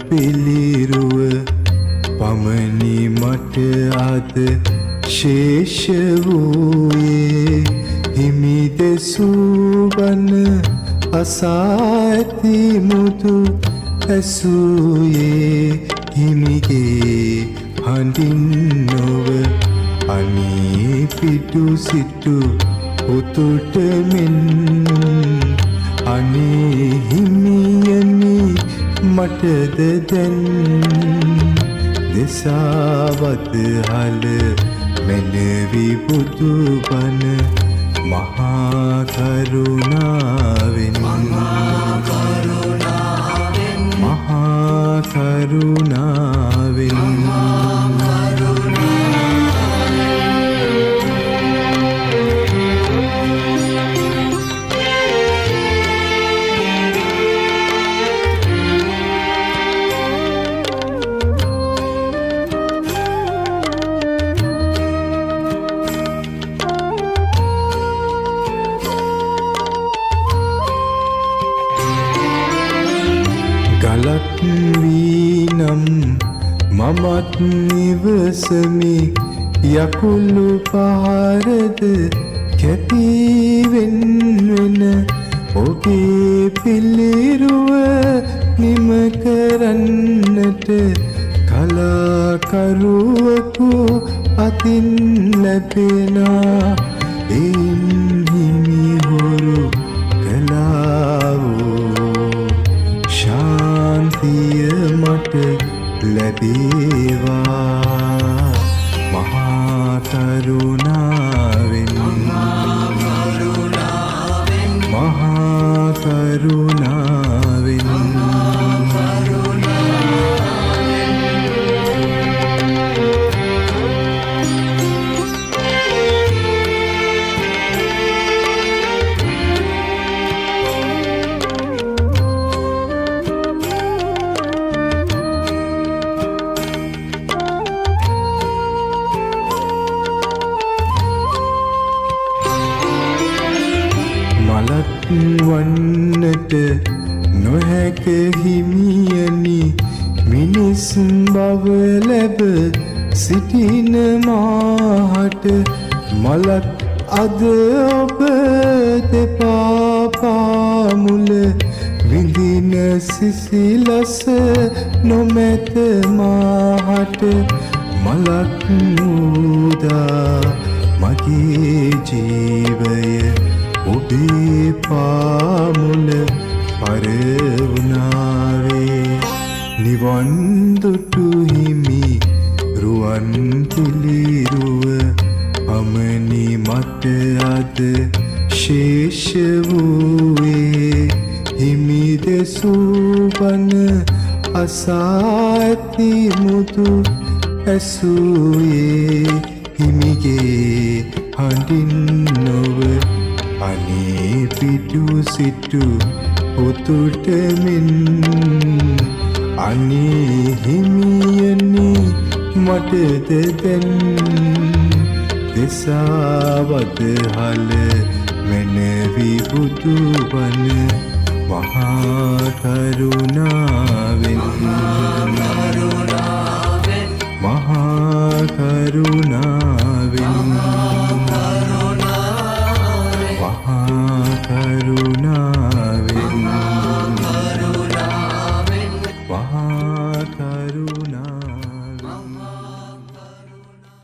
පිළිරුව පමණි මට අද ශේෂ වූයේ හිමි දෙසූ බණ අසා ඇති මුතු ඇසූයේ හිමිගේ හඬින් නොව අනී පිටු සිටු උතුට මෙන් අනේ හිමියනි මටද දැන් දෙසාවත හල මැනවි බුදු බණ මහා කරුණාවෙන් මහා කරුණාවෙන් ගලක් වීනම් මමත් නිවසමි යකුළු පහරද කැපීවෙන් වෙන ඔබේ පිළිරුව නිම කරන්නට කලාකරුවකු අතින් ලැබෙනා එයින් හිමි හොරු කලාවෝ ශාන්තිය මට ලැබේවා මහා කරුණාවෙන් මහා කරුණාවෙන් මලක් වන්නට නොහැක හිමියනි මිනිස් බව ලැබ සිටින මාහට මලක් අද ඔබ දෙපා පාමුල විඳින සිසිලස නොමැත මාහට මලක් මුදා මගේ ජීවය ඔබේ පාමුල පරවුණාවේ නිවන් දුටු හිමි රුවන් පිළිරුව පමණි මට අද ශේෂ වූයේ හිමි දෙසූ බණ අසා ඇති මුතු ඇසූයේ හිමිගේ හඬින් නොව අනේ පිටු සිටු උතුට මෙන් අනේ හිමියනි මටද දැන් දෙසාවත හල මැනවි බුදු බණ මහා කරුණාවෙන් මහා කරුණාවෙන් මහා